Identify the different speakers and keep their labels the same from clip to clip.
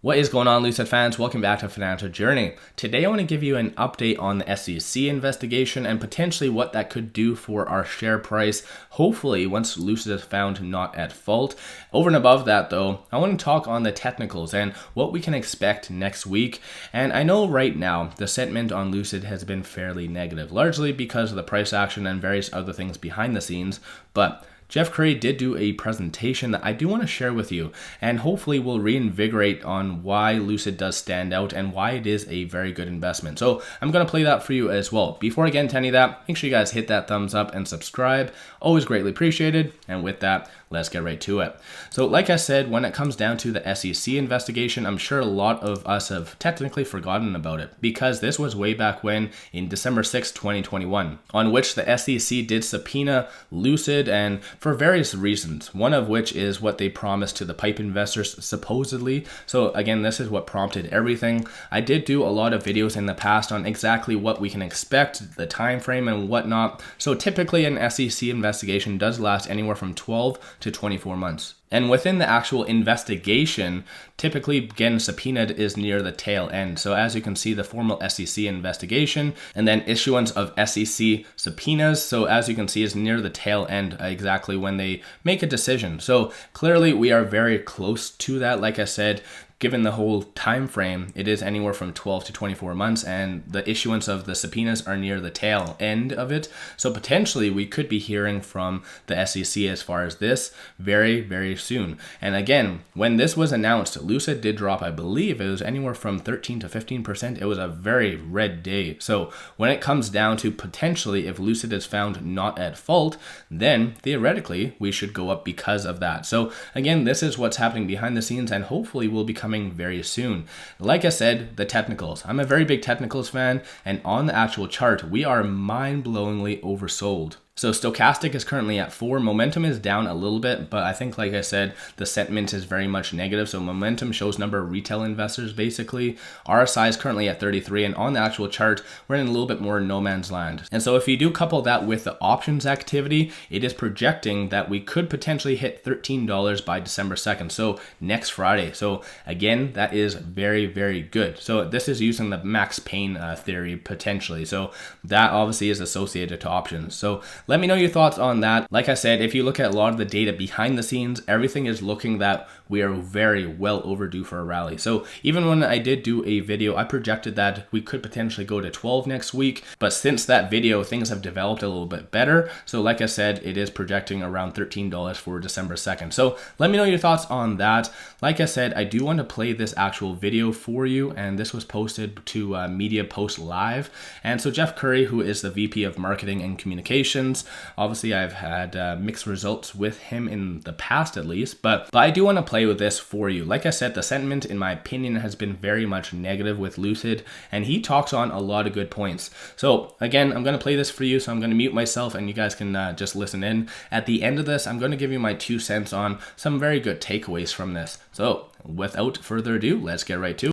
Speaker 1: What is going on, Lucid fans? Welcome back to Financial Journey. Today I want to give you an update on the SEC investigation and potentially what that could do for our share price, hopefully once Lucid is found not at fault. Over and above that though, I want to talk on the technicals and what we can expect next week. And I know right now the sentiment on Lucid has been fairly negative, largely because of the price action and various other things behind the scenes, but Jeff Curry did do a presentation that I do want to share with you, and hopefully will reinvigorate on why Lucid does stand out and why it is a very good investment. So I'm going to play that for you as well. Before I get into any of that, make sure you guys hit that thumbs up and subscribe. Always greatly appreciated. And with that, let's get right to it. So like I said, when it comes down to the SEC investigation, I'm sure a lot of us have technically forgotten about it because this was way back when in December 6, 2021, on which the SEC did subpoena Lucid and for various reasons, one of which is what they promised to the PIPE investors supposedly. So again, this is what prompted everything. I did do a lot of videos in the past on exactly what we can expect, the time frame and whatnot. So typically an SEC investigation does last anywhere from 12 to 24 months. And within the actual investigation, typically getting subpoenaed is near the tail end. So as you can see, the formal SEC investigation and then issuance of SEC subpoenas. So as you can see, is near the tail end, exactly when they make a decision. So clearly we are very close to that. Like I said, given the whole time frame, it is anywhere from 12 to 24 months, and the issuance of the subpoenas are near the tail end of it. So potentially we could be hearing from the SEC as far as this very, very soon. And again, when this was announced, Lucid did drop, I believe it was anywhere from 13 to 15%. It was a very red day. So when it comes down to potentially if Lucid is found not at fault, then theoretically we should go up because of that. So again, this is what's happening behind the scenes and hopefully will become very soon. Like I said, the technicals. I'm a very big technicals fan, and on the actual chart, we are mind-blowingly oversold. So stochastic is currently at 4. Momentum is down a little bit, but I think, like I said, the sentiment is very much negative. So momentum shows number of retail investors basically. RSI is currently at 33, and on the actual chart, we're in a little bit more no man's land. And so if you do couple that with the options activity, it is projecting that we could potentially hit $13 by December 2nd. So next Friday. So again, that is very, very good. So this is using the Max Pain theory potentially. So that obviously is associated to options. So let me know your thoughts on that. Like I said, if you look at a lot of the data behind the scenes, everything is looking that we are very well overdue for a rally. So even when I did do a video, I projected that we could potentially go to 12 next week. But since that video, things have developed a little bit better. So like I said, it is projecting around $13 for December 2nd. So let me know your thoughts on that. Like I said, I do want to play this actual video for you. And this was posted to Media Post Live. And so Jeff Curry, who is the VP of Marketing and Communications, obviously I've had mixed results with him in the past at least, but I do want to play with this for you. Like I said, the sentiment in my opinion has been very much negative with Lucid, and he talks on a lot of good points. So again, I'm going to play this for you, so I'm going to mute myself and you guys can just listen in. At the end of this, I'm going to give you my 2 cents on some very good takeaways from this. So without further ado, let's get right to it.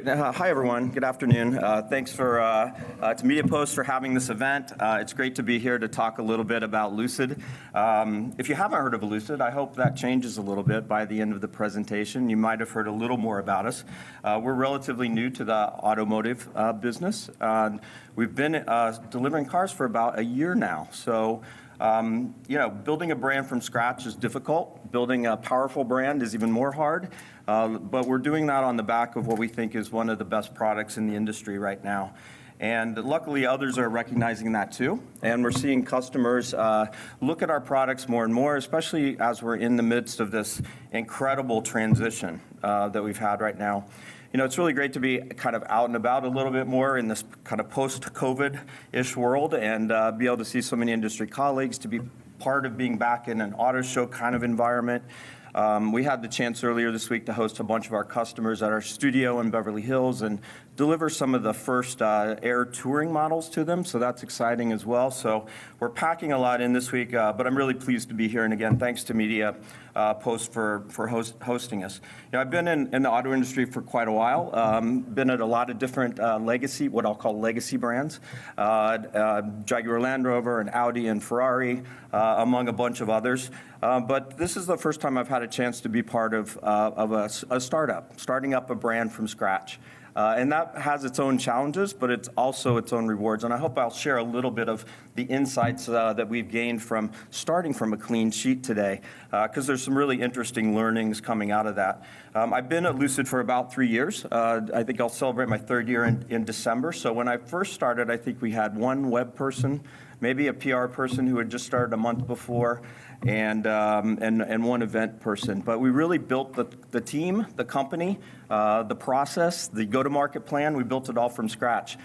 Speaker 2: Hi, everyone. Good afternoon. Thanks to Media Post for having this event. It's great to be here to talk a little bit about Lucid. If you haven't heard of Lucid, I hope that changes a little bit by the end of the presentation. You might have heard a little more about us. We're relatively new to the automotive business. We've been delivering cars for about a year now. So building a brand from scratch is difficult. Building a powerful brand is even more hard. But we're doing that on the back of what we think is one of the best products in the industry right now. And luckily, others are recognizing that too. And we're seeing customers look at our products more and more, especially as we're in the midst of this incredible transition that we've had right now. You know, it's really great to be kind of out and about a little bit more in this kind of post-COVID-ish world and be able to see so many industry colleagues, to be part of being back in an auto show kind of environment. We had the chance earlier this week to host a bunch of our customers at our studio in Beverly Hills and deliver some of the first Air touring models to them, so that's exciting as well. So we're packing a lot in this week, but I'm really pleased to be here, and again, thanks to Media Post for hosting us. You know, I've been in the auto industry for quite a while, been at a lot of different legacy, what I'll call legacy brands, Jaguar Land Rover and Audi and Ferrari, among a bunch of others. But this is the first time I've had a chance to be part of a startup, starting up a brand from scratch. And that has its own challenges, but it's also its own rewards. And I hope I'll share a little bit of the insights that we've gained from starting from a clean sheet today, because there's some really interesting learnings coming out of that. I've been at Lucid for about 3 years. I think I'll celebrate my 3rd year in December. So when I first started, I think we had one web person, maybe a PR person who had just started a month before, and one event person. But we really built the team, the company, the process, the go-to-market plan. We built it all from scratch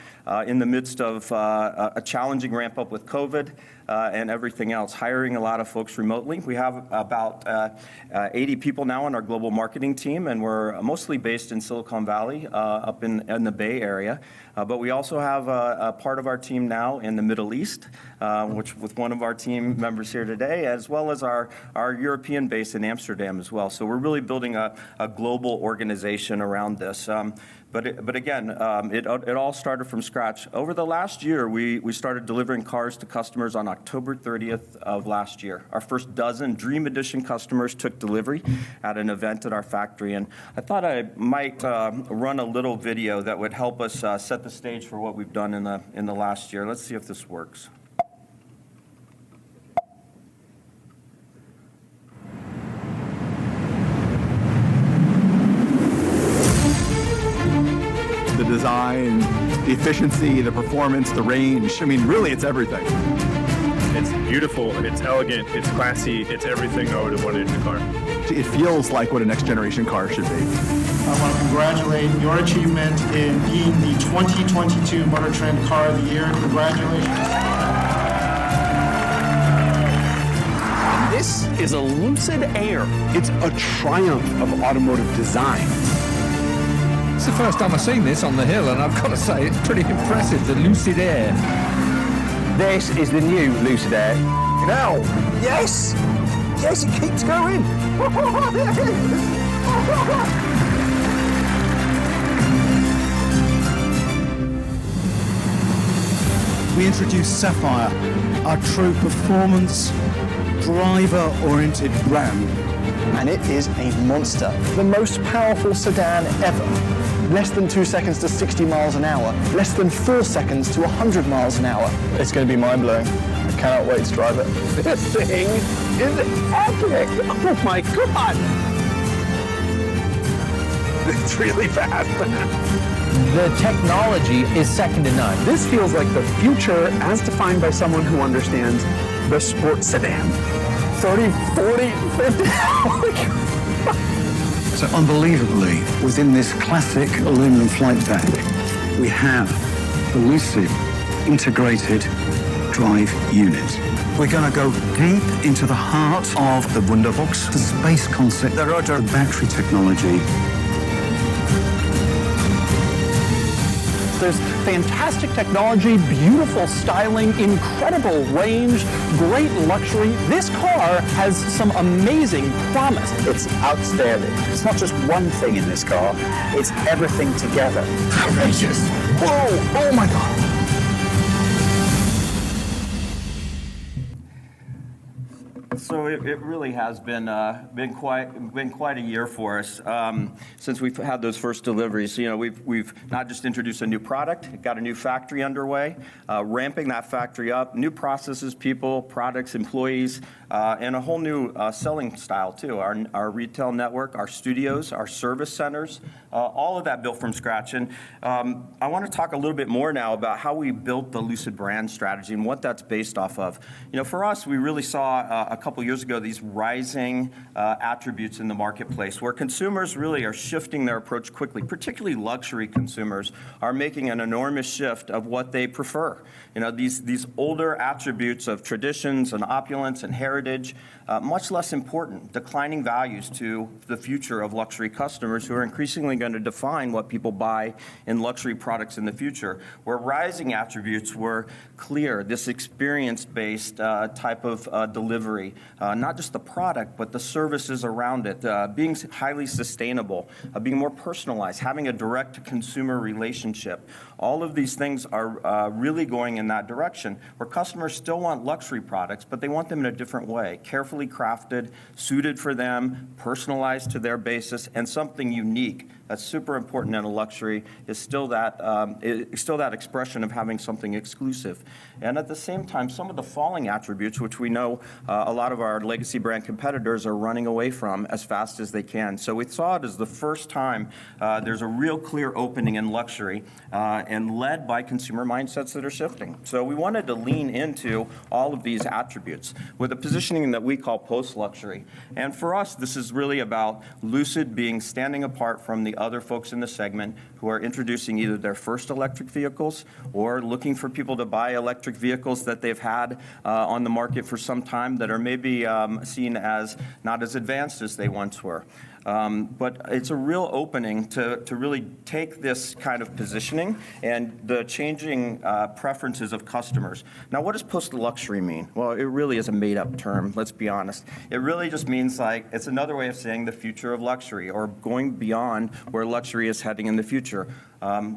Speaker 2: in the midst of a challenging ramp-up with COVID and everything else, hiring a lot of folks remotely. We have about 80 people now on our global marketing team, and we're mostly based in Silicon Valley, up in the Bay Area. But we also have a part of our team now in the Middle East, which with one of our team members here today, as well as our European base in Amsterdam as well. So we're really building a global organization around this. But again, it all started from scratch. Over the last year, we started delivering cars to customers on October 30th of last year. Our first dozen Dream Edition customers took delivery at an event at our factory. And I thought I might run a little video that would help us set the stage for what we've done in the last year. Let's see if this works.
Speaker 3: The design, the efficiency, the performance, the range. I mean, really, it's everything.
Speaker 4: It's beautiful, it's elegant, it's classy, it's everything I would have wanted in a car.
Speaker 3: It feels like what a next generation car should be.
Speaker 5: I want to congratulate your achievement in being the 2022 Motor Trend Car of the Year. Congratulations.
Speaker 6: This is a Lucid Air. It's a triumph of automotive design.
Speaker 7: It's the first time I've seen this on the hill, and I've got to say, it's pretty impressive, the Lucid Air.
Speaker 6: This is the new Lucid Air. Now, yes! Yes, it keeps going!
Speaker 8: We introduced Sapphire, our true performance, driver-oriented brand.
Speaker 6: And it is a monster. The most powerful sedan ever. Less than 2 seconds to 60 miles an hour. Less than 4 seconds to 100 miles an hour. It's going to be mind-blowing. I cannot wait to drive it. This thing is epic! Oh my God! It's really fast.
Speaker 9: The technology is second to none.
Speaker 6: This feels like the future as defined by someone who understands the sports sedan. 30, 40, 50.
Speaker 8: So unbelievably, within this classic aluminum flight deck, we have the Lucid integrated drive unit. We're going to go deep into the heart of the Wunderbox, the space concept, the rotor battery technology.
Speaker 6: There's fantastic technology, beautiful styling, incredible range, great luxury. This car has some amazing promise. It's outstanding. It's not just one thing in this car, it's everything together. Outrageous. Whoa, oh my God.
Speaker 2: So it really has been quite a year for us since we've had those first deliveries. You know, we've not just introduced a new product, got a new factory underway, ramping that factory up, new processes, people, products, employees, and a whole new selling style too. Our retail network, our studios, our service centers, all of that built from scratch. And I want to talk a little bit more now about how we built the Lucid brand strategy and what that's based off of. You know, for us, we really saw a couple years ago these rising attributes in the marketplace where consumers really are shifting their approach quickly, particularly luxury consumers are making an enormous shift of what they prefer. You know, these older attributes of traditions and opulence and heritage, much less important, declining values to the future of luxury customers who are increasingly going to define what people buy in luxury products in the future, where rising attributes were clear, this experience-based type of delivery, not just the product, but the services around it, being highly sustainable, being more personalized, having a direct consumer relationship. All of these things are really going in that direction, where customers still want luxury products, but they want them in a different way, carefully crafted, suited for them, personalized to their basis, and something unique. That's super important in a luxury, is still that expression of having something exclusive. And at the same time, some of the falling attributes, which we know a lot of our legacy brand competitors are running away from as fast as they can. So we saw it as the first time there's a real clear opening in luxury, and led by consumer mindsets that are shifting. So we wanted to lean into all of these attributes with a positioning that we call post-luxury. And for us, this is really about Lucid being standing apart from the other folks in the segment who are introducing either their first electric vehicles or looking for people to buy electric vehicles that they've had on the market for some time that are maybe seen as not as advanced as they once were. But it's a real opening to really take this kind of positioning and the changing preferences of customers. Now, what does post-luxury mean? Well, it really is a made-up term, let's be honest. It really just means like, it's another way of saying the future of luxury, or going beyond where luxury is heading in the future.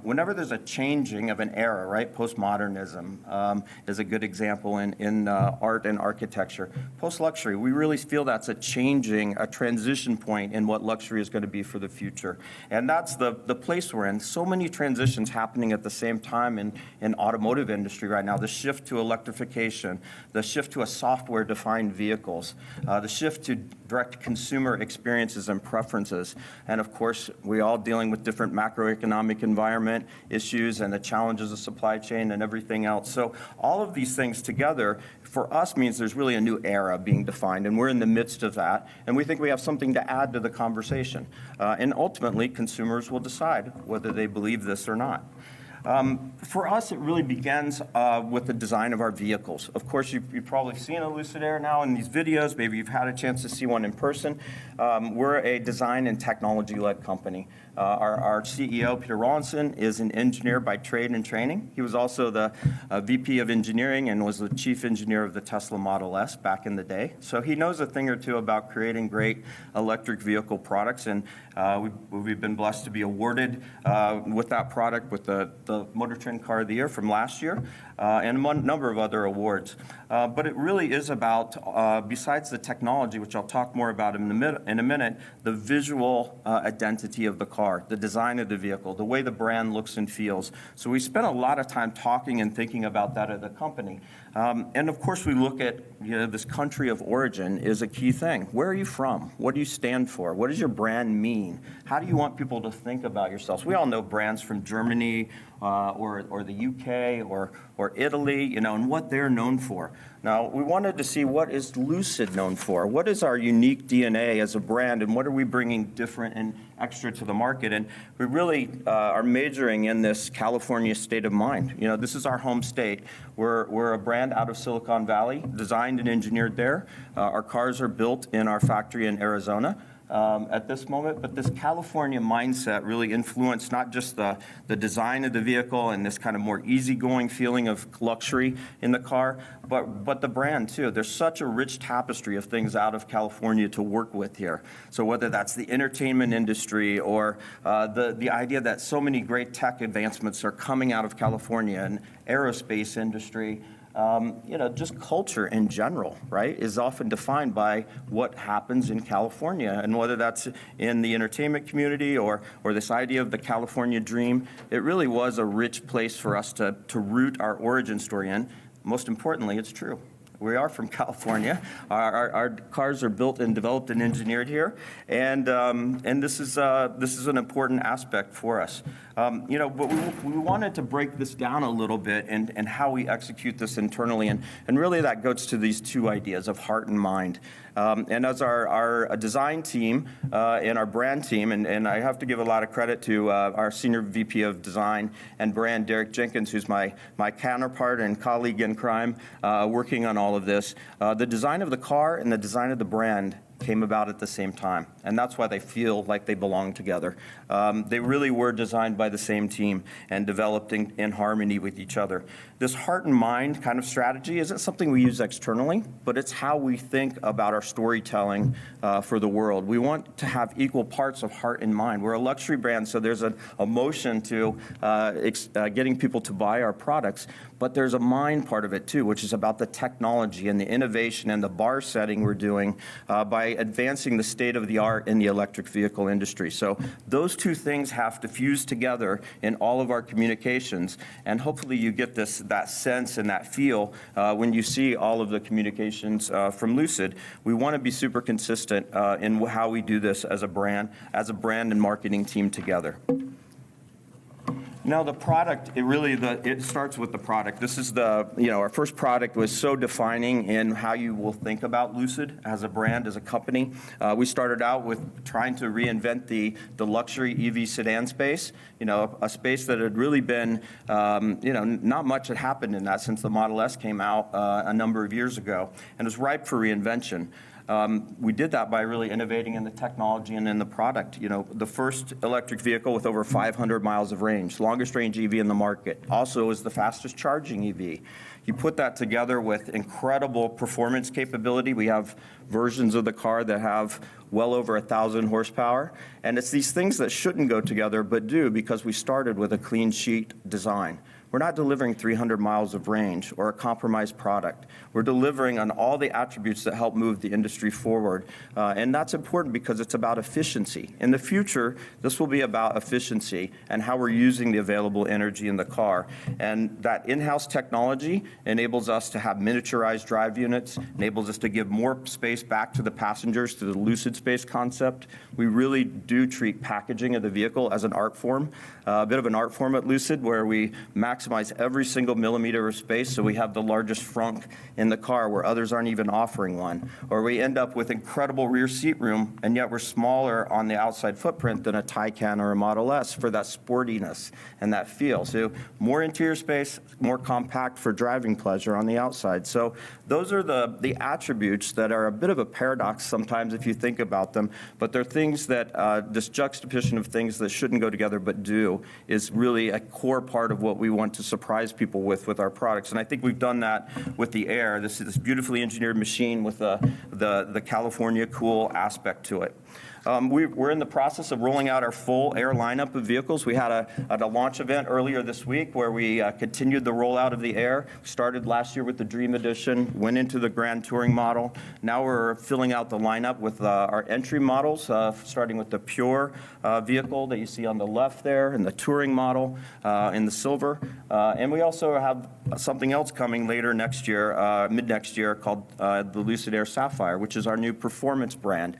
Speaker 2: Whenever there's a changing of an era, right? Postmodernism is a good example in art and architecture. Post-luxury, we really feel that's a transition point in what luxury is going to be for the future. And that's the place we're in. So many transitions happening at the same time in automotive industry right now. The shift to electrification, the shift to a software-defined vehicles, the shift to direct consumer experiences and preferences. And of course, we're all dealing with different macroeconomic environment issues and the challenges of supply chain and everything else. So all of these things together for us means there's really a new era being defined, and we're in the midst of that, and we think we have something to add to the conversation. And ultimately, consumers will decide whether they believe this or not. For us, it really begins with the design of our vehicles. Of course, you've probably seen a Lucid Air now in these videos. Maybe you've had a chance to see one in person. We're a design and technology-led company. Our CEO, Peter Rawlinson, is an engineer by trade and training. He was also the VP of engineering and was the chief engineer of the Tesla Model S back in the day. So he knows a thing or two about creating great electric vehicle products, and we've been blessed to be awarded with that product with the Motor Trend Car of the Year from last year, and a number of other awards. But it really is about, besides the technology, which I'll talk more about in a minute, the visual identity of the car, the design of the vehicle, the way the brand looks and feels. So we spent a lot of time talking and thinking about that at the company. And of course, we look at this country of origin is a key thing. Where are you from? What do you stand for? What does your brand mean? How do you want people to think about yourselves? We all know brands from Germany or the UK or Italy, and what they're known for. Now, we wanted to see what is Lucid known for? What is our unique DNA as a brand, and what are we bringing different and extra to the market? And we really are majoring in this California state of mind. This is our home state. We're a brand out of Silicon Valley, designed and engineered there. Our cars are built in our factory in Arizona. At this moment, but this California mindset really influenced not just the design of the vehicle and this kind of more easygoing feeling of luxury in the car, but the brand too. There's such a rich tapestry of things out of California to work with here. So whether that's the entertainment industry or the idea that so many great tech advancements are coming out of California and aerospace industry, just culture in general, right, is often defined by what happens in California. And whether that's in the entertainment community or this idea of the California dream, it really was a rich place for us to root our origin story in. Most importantly, it's true. We are from California. Our cars are built and developed and engineered here, and this is an important aspect for us. But we wanted to break this down a little bit and how we execute this internally, and really that goes to these two ideas of heart and mind. And as our design team and our brand team, and I have to give a lot of credit to our senior VP of design and brand, Derek Jenkins, who's my counterpart and colleague in crime, working on all of this. The design of the car and the design of the brand came about at the same time, and that's why they feel like they belong together. They really were designed by the same team and developed in harmony with each other. This heart and mind kind of strategy isn't something we use externally, but it's how we think about our storytelling for the world. We want to have equal parts of heart and mind. We're a luxury brand, so there's an emotion to getting people to buy our products, but there's a mind part of it too, which is about the technology and the innovation and the bar setting we're doing by advancing the state of the art in the electric vehicle industry. So those two things have to fuse together in all of our communications, and hopefully you get that sense and that feel when you see all of the communications from Lucid. We want to be super consistent in how we do this as a brand and marketing team together. Now the product, it starts with the product. This is our first product was so defining in how you will think about Lucid as a brand, as a company. We started out with trying to reinvent the luxury EV sedan space, a space that had really been, not much had happened in that since the Model S came out a number of years ago, and it was ripe for reinvention. We did that by really innovating in the technology and in the product. The first electric vehicle with over 500 miles of range, longest range EV in the market. Also is the fastest charging EV. You put that together with incredible performance capability. We have versions of the car that have well over 1,000 horsepower. And it's these things that shouldn't go together, but do, because we started with a clean sheet design. We're not delivering 300 miles of range or a compromised product. We're delivering on all the attributes that help move the industry forward. And that's important because it's about efficiency. In the future, this will be about efficiency and how we're using the available energy in the car. And that in-house technology enables us to have miniaturized drive units, enables us to give more space back to the passengers through the Lucid Space concept. We really do treat packaging of the vehicle as an art form, a bit of an art form at Lucid, where we maximize every single millimeter of space, so we have the largest frunk in the car where others aren't even offering one. Or we end up with incredible rear seat room, and yet we're smaller on the outside footprint than a Taycan or a Model S for that sportiness and that feel. So more interior space, more compact for driving pleasure on the outside. So those are the attributes that are a bit of a paradox sometimes if you think about them, but they're things that this juxtaposition of things that shouldn't go together but do is really a core part of what we want to surprise people with our products. And I think we've done that with the Air. This is this beautifully engineered machine with the California cool aspect to it. We're in the process of rolling out our full Air lineup of vehicles. We had a launch event earlier this week where we continued the rollout of the Air. Started last year with the Dream Edition, went into the Grand Touring model. Now we're filling out the lineup with our entry models, starting with the Pure vehicle that you see on the left there, and the Touring model in the silver. And we also have something else coming later next year, mid-next year, called the Lucid Air Sapphire, which is our new performance brand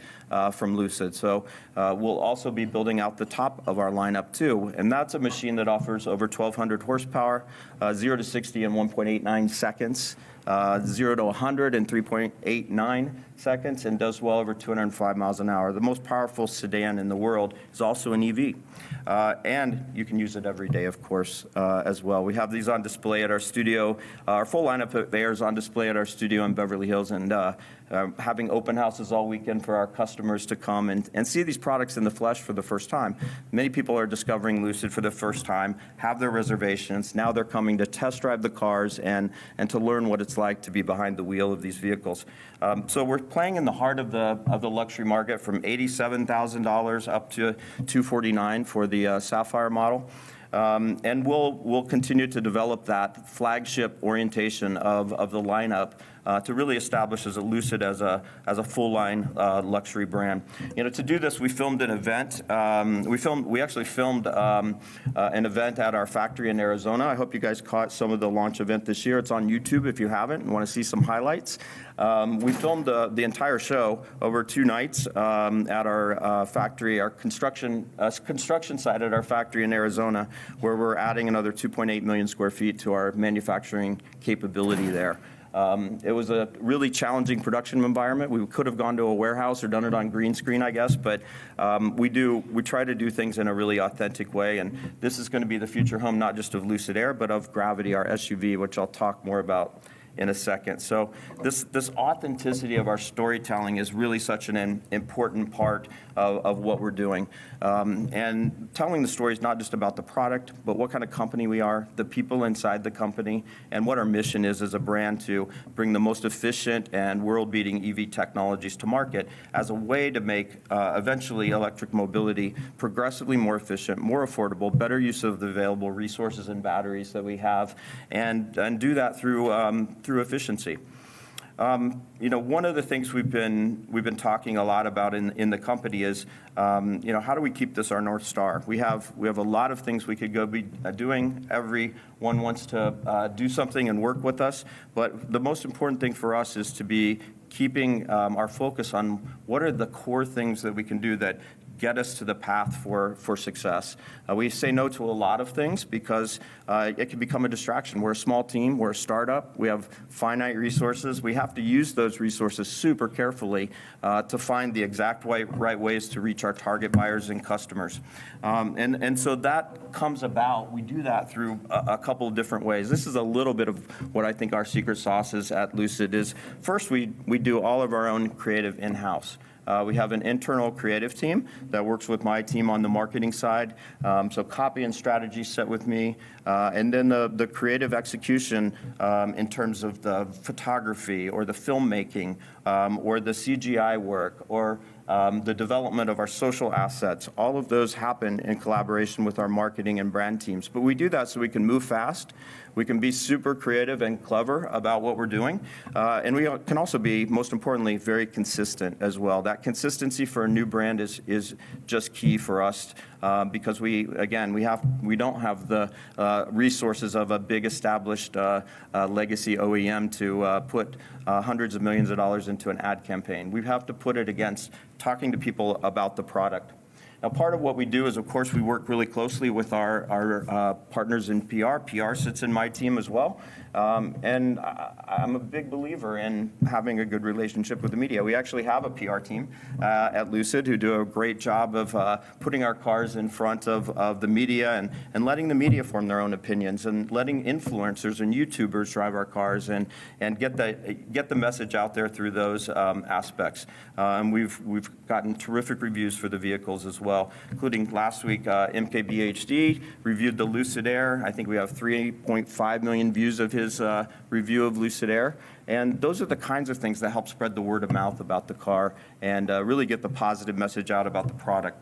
Speaker 2: from Lucid. So we'll also be building out the top of our lineup too, and that's a machine that offers over 1,200 horsepower, 0 to 60 in 1.89 seconds, 0 to 100 in 3.89 seconds, and does well over 205 miles an hour. The most powerful sedan in the world is also an EV, and you can use it every day, of course, as well. We have these on display at our studio. Our full lineup of Airs on display at our studio in Beverly Hills, and having open houses all weekend for our customers to come and see these products in the flesh for the first time. Many people are discovering Lucid for the first time, have their reservations. Now they're coming to test drive the cars and to learn what it's like to be behind the wheel of these vehicles. So we're playing in the heart of the luxury market, from $87,000 up to $249,000 for the Sapphire model. And we'll continue to develop that flagship orientation of the lineup to really establish as a Lucid as a full line luxury brand. To do this, we filmed an event. We actually filmed an event at our factory in Arizona. I hope you guys caught some of the launch event this year. It's on YouTube if you haven't and want to see some highlights. We filmed the entire show over 2 nights at our factory, our construction site at our factory in Arizona, where we're adding another 2.8 million square feet to our manufacturing capability there. It was a really challenging production environment. We could have gone to a warehouse or done it on green screen, I guess, but we try to do things in a really authentic way, and this is going to be the future home not just of Lucid Air, but of Gravity, our SUV, which I'll talk more about in a second. So this authenticity of our storytelling is really such an important part of what we're doing. And telling the story is not just about the product, but what kind of company we are, the people inside the company, and what our mission is as a brand to bring the most efficient and world-beating EV technologies to market as a way to make eventually electric mobility progressively more efficient, more affordable, better use of the available resources and batteries that we have, and do that through efficiency. One of the things we've been talking a lot about in the company is, how do we keep this our North Star? We have a lot of things we could go be doing. Everyone wants to do something and work with us, but the most important thing for us is to be keeping our focus on what are the core things that we can do that get us to the path for success. We say no to a lot of things because it can become a distraction. We're a small team, we're a startup, we have finite resources. We have to use those resources super carefully to find the exact right ways to reach our target buyers and customers. And so that comes about, we do that through a couple of different ways. This is a little bit of what I think our secret sauce is at Lucid is, first we do all of our own creative in-house. We have an internal creative team that works with my team on the marketing side. So copy and strategy sit with me. And then the creative execution in terms of the photography or the filmmaking or the CGI work or the development of our social assets. All of those happen in collaboration with our marketing and brand teams. But we do that so we can move fast. We can be super creative and clever about what we're doing. And we can also be, most importantly, very consistent as well. That consistency for a new brand is just key for us because we don't have the resources of a big established legacy OEM to put hundreds of millions of dollars into an ad campaign. We have to put it against talking to people about the product. Now, part of what we do is, of course, we work really closely with our partners in PR. PR sits in my team as well. And I'm a big believer in having a good relationship with the media. We actually have a PR team at Lucid who do a great job of putting our cars in front of the media and letting the media form their own opinions and letting influencers and YouTubers drive our cars and get the message out there through those aspects. And we've gotten terrific reviews for the vehicles as well, including last week, MKBHD reviewed the Lucid Air. I think we have 3.5 million views of his review of Lucid Air. And those are the kinds of things that help spread the word of mouth about the car and really get the positive message out about the product.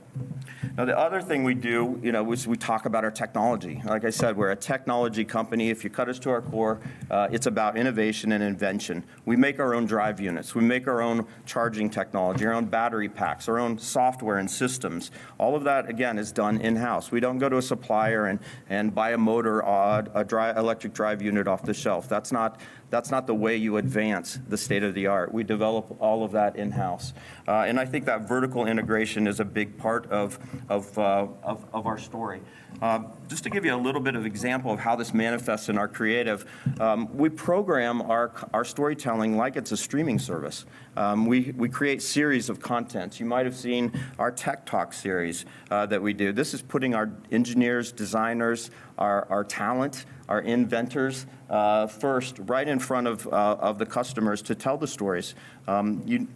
Speaker 2: Now, the other thing we do, is we talk about our technology. Like I said, we're a technology company. If you cut us to our core, it's about innovation and invention. We make our own drive units. We make our own charging technology, our own battery packs, our own software and systems. All of that, again, is done in-house. We don't go to a supplier and buy a motor, electric drive unit off the shelf. That's not the way you advance the state of the art. We develop all of that in-house. And I think that vertical integration is a big part of our story. Just to give you a little bit of example of how this manifests in our creative, we program our storytelling like it's a streaming service. We create series of contents. You might have seen our Tech Talk series that we do. This is putting our engineers, designers, our talent, our inventors first, right in front of the customers to tell the stories.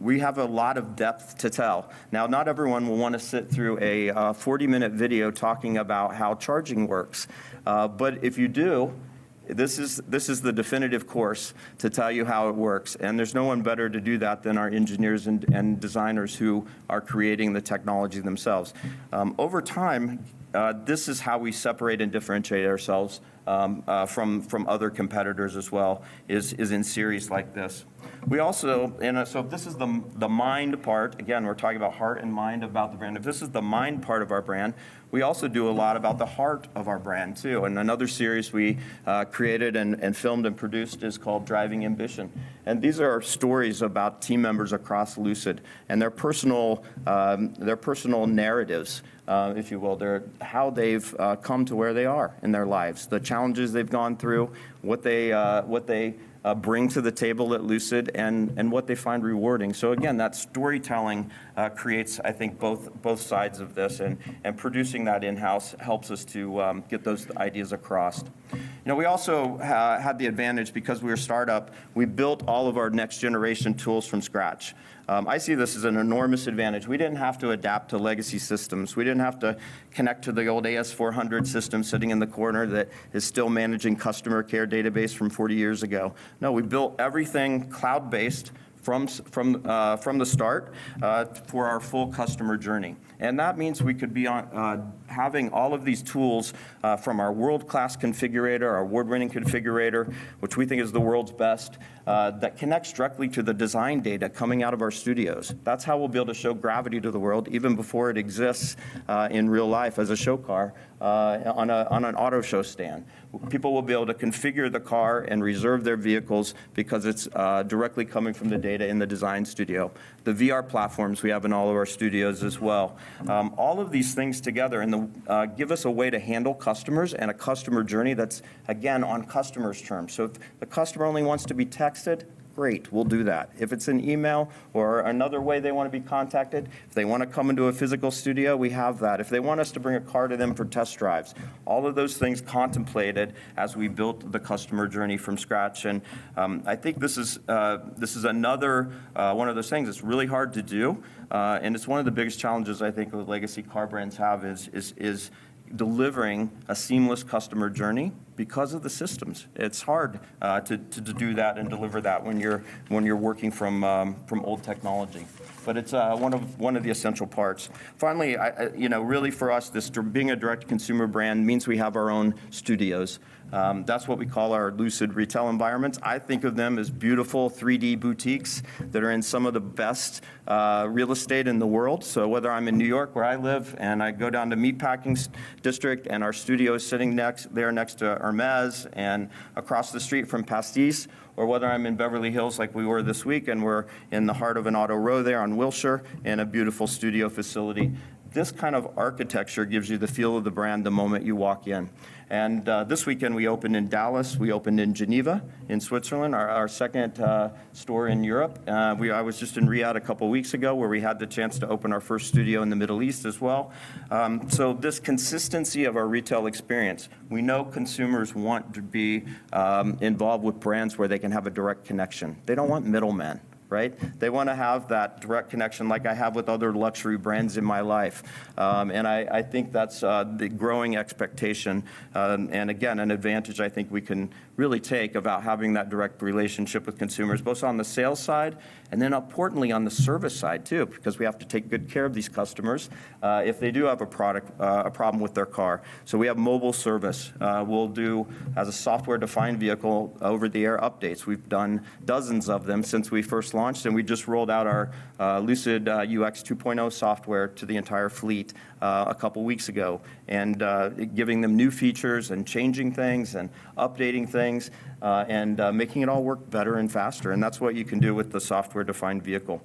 Speaker 2: We have a lot of depth to tell. Now, not everyone will want to sit through a 40-minute video talking about how charging works. But if you do, this is the definitive course to tell you how it works. And there's no one better to do that than our engineers and designers who are creating the technology themselves. Over time, this is how we separate and differentiate ourselves from other competitors as well, is in series like this. We also, so if this is the mind part, again, we're talking about heart and mind about the brand. If this is the mind part of our brand, we also do a lot about the heart of our brand too. And another series we created and filmed and produced is called Driving Ambition. And these are stories about team members across Lucid and their personal narratives, if you will. They're how they've come to where they are in their lives, the challenges they've gone through, what they bring to the table at Lucid, and what they find rewarding. So again, that storytelling creates, I think, both sides of this, and producing that in-house helps us to get those ideas across. We also had the advantage, because we were a startup, we built all of our next generation tools from scratch. I see this as an enormous advantage. We didn't have to adapt to legacy systems. We didn't have to connect to the old AS400 system sitting in the corner that is still managing customer care database from 40 years ago. No, we built everything cloud-based from the start for our full customer journey. And that means we could be having all of these tools from our world-class configurator, our award-winning configurator, which we think is the world's best, that connects directly to the design data coming out of our studios. That's how we'll be able to show Gravity to the world even before it exists in real life as a show car on an auto show stand. People will be able to configure the car and reserve their vehicles because it's directly coming from the data in the design studio. The VR platforms we have in all of our studios as well. All of these things together and give us a way to handle customers and a customer journey that's, again, on customers' terms. So if the customer only wants to be texted, great, we'll do that. If it's an email or another way they want to be contacted, if they want to come into a physical studio, we have that. If they want us to bring a car to them for test drives, all of those things contemplated as we built the customer journey from scratch. And I think this is another one of those things that's really hard to do, and it's one of the biggest challenges I think the legacy car brands have is delivering a seamless customer journey because of the systems. It's hard to do that and deliver that when you're working from old technology. But it's one of the essential parts. Finally, really for us, this being a direct-to-consumer brand means we have our own studios. That's what we call our Lucid retail environments. I think of them as beautiful 3D boutiques that are in some of the best real estate in the world. So whether I'm in New York, where I live, and I go down to Meatpacking District, and our studio is sitting next to 𝗪𝗓𝗪𝗧 and across the street from Pastis, or whether I'm in Beverly Hills like we were this week, and we're in the heart of an auto row there on Wilshire in a beautiful studio facility. This kind of architecture gives you the feel of the brand the moment you walk in. And this weekend we opened in Dallas, we opened in Geneva in Switzerland, our second store in Europe. I was just in Riyadh a couple weeks ago where we had the chance to open our first studio in the Middle East as well. So this consistency of our retail experience, we know consumers want to be involved with brands where they can have a direct connection. They don't want middlemen. Right? They want to have that direct connection like I have with other luxury brands in my life. And I think that's the growing expectation. And again, an advantage I think we can really take about having that direct relationship with consumers, both on the sales side and then importantly on the service side too, because we have to take good care of these customers if they do have a problem with their car. So we have mobile service. We'll do, as a software-defined vehicle, over-the-air updates. We've done dozens of them since we first launched, and we just rolled out our Lucid UX 2.0 software to the entire fleet a couple weeks ago, and giving them new features and changing things and updating things and making it all work better and faster. And that's what you can do with the software-defined vehicle.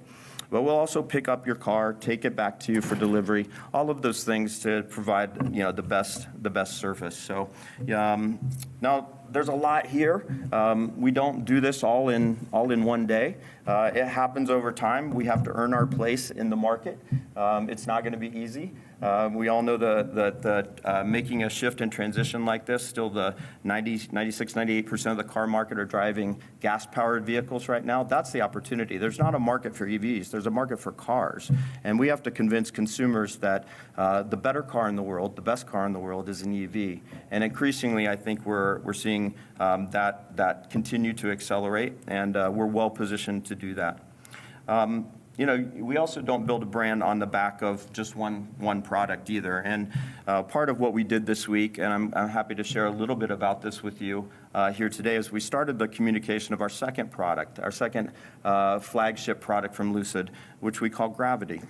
Speaker 2: But we'll also pick up your car, take it back to you for delivery, all of those things to provide the best service. So now there's a lot here. We don't do this all in one day. It happens over time. We have to earn our place in the market. It's not going to be easy. We all know that making a shift and transition like this, still the 96, 98% of the car market are driving gas-powered vehicles right now. That's the opportunity. There's not a market for EVs. There's a market for cars. And we have to convince consumers that the better car in the world, the best car in the world is an EV. And increasingly, I think we're seeing that continue to accelerate, and we're well positioned to do that. We also don't build a brand on the back of just one product either. And part of what we did this week, and I'm happy to share a little bit about this with you here today, is we started the communication of our second product, our second flagship product from Lucid, which we call Gravity.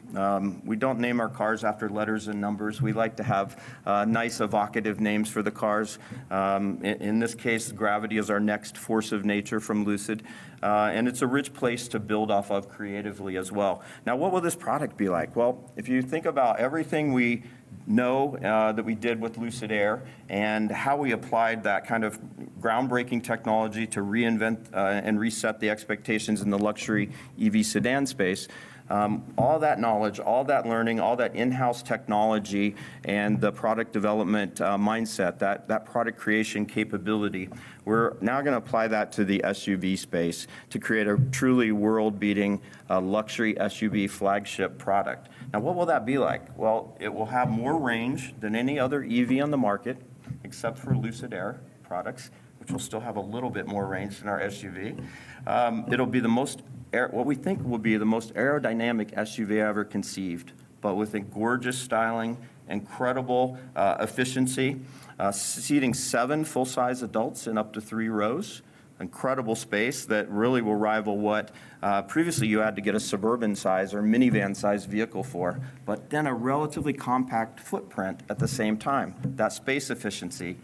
Speaker 2: We don't name our cars after letters and numbers. We like to have nice evocative names for the cars. In this case, Gravity is our next force of nature from Lucid. And it's a rich place to build off of creatively as well. Now, what will this product be like? Well, if you think about everything we know that we did with Lucid Air and how we applied that kind of groundbreaking technology to reinvent and reset the expectations in the luxury EV sedan space, All that knowledge, all that learning, all that in-house technology, and the product development mindset, that product creation capability, we're now going to apply that to the SUV space to create a truly world-beating luxury SUV flagship product. Now, what will that be like? Well, it will have more range than any other EV on the market, except for Lucid Air products, which will still have a little bit more range than our SUV. It'll be what we think will be the most aerodynamic SUV ever conceived, but with a gorgeous styling, incredible efficiency, seating 7 full-size adults in up to 3 rows. Incredible space that really will rival what previously you had to get a suburban size or minivan size vehicle for, but then a relatively compact footprint at the same time. That space efficiency,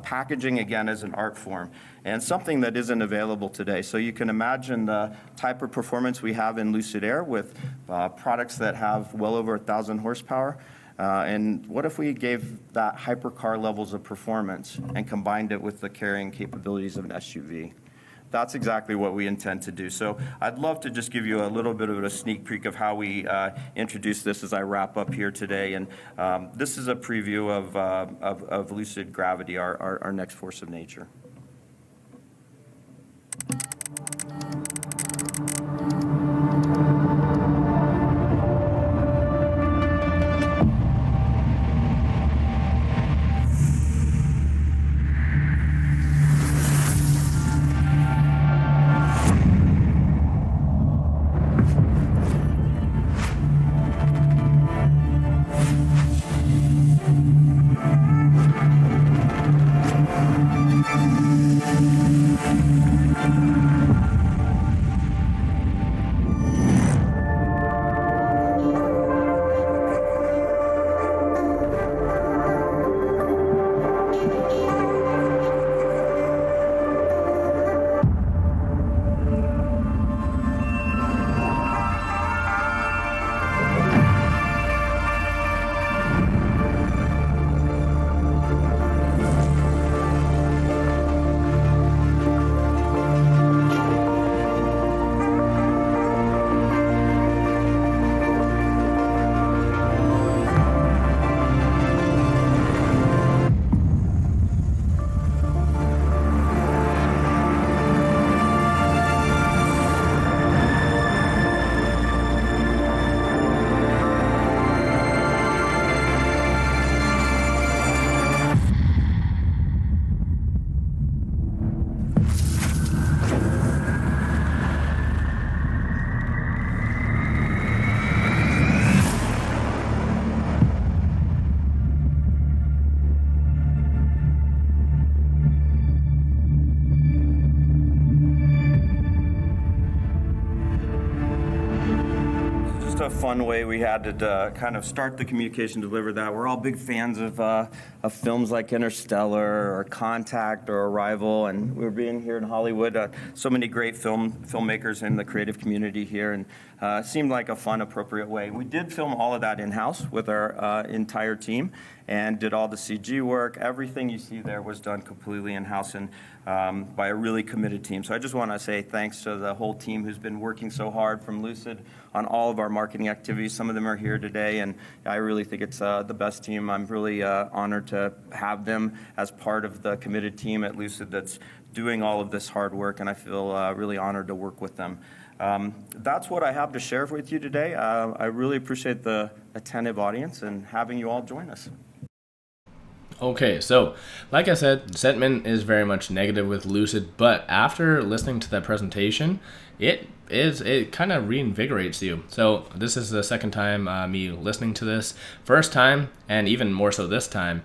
Speaker 2: packaging again as an art form, and something that isn't available today. So you can imagine the type of performance we have in Lucid Air with products that have well over 1,000 horsepower. And what if we gave that hypercar levels of performance and combined it with the carrying capabilities of an SUV? That's exactly what we intend to do. So I'd love to just give you a little bit of a sneak peek of how we introduce this as I wrap up here today. And this is a preview of Lucid Gravity, our next force of nature. A fun way we had to kind of start the communication, deliver that. We're all big fans of films like Interstellar or Contact or Arrival, and we're being here in Hollywood. So many great filmmakers in the creative community here, and it seemed like a fun, appropriate way. We did film all of that in-house with our entire team and did all the CG work. Everything you see there was done completely in-house and by a really committed team. So I just want to say thanks to the whole team who's been working so hard from Lucid on all of our marketing activities. Some of them are here today, and I really think it's the best team. I'm really honored to have them as part of the committed team at Lucid that's doing all of this hard work, and I feel really honored to work with them. That's what I have to share with you today. I really appreciate the attentive audience and having you all join us.
Speaker 1: Okay, so like I said, sentiment is very much negative with Lucid, but after listening to that presentation, it kind of reinvigorates you. So this is the second time me listening to this. First time, and even more so this time,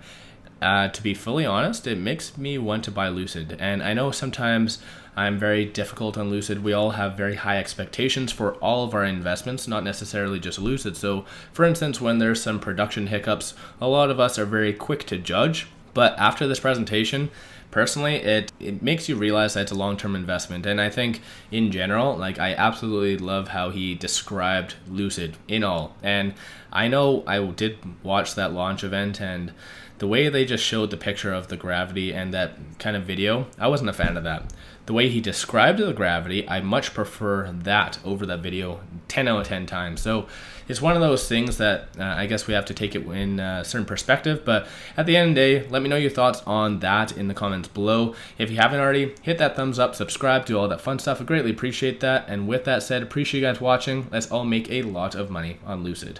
Speaker 1: to be fully honest, it makes me want to buy Lucid. And I know sometimes I'm very difficult on Lucid. We all have very high expectations for all of our investments, not necessarily just Lucid. So for instance, when there's some production hiccups, a lot of us are very quick to judge. But after this presentation, personally, it makes you realize that it's a long-term investment. And I think in general, like, I absolutely love how he described Lucid in all. And I know I did watch that launch event, and the way they just showed the picture of the gravity and that kind of video, I wasn't a fan of that. The way he described the gravity, I much prefer that over that video 10 out of 10 times. So it's one of those things that I guess we have to take it in a certain perspective. But at the end of the day, let me know your thoughts on that in the comments below. If you haven't already, hit that thumbs up, subscribe, do all that fun stuff. I greatly appreciate that. And with that said, appreciate you guys watching. Let's all make a lot of money on Lucid.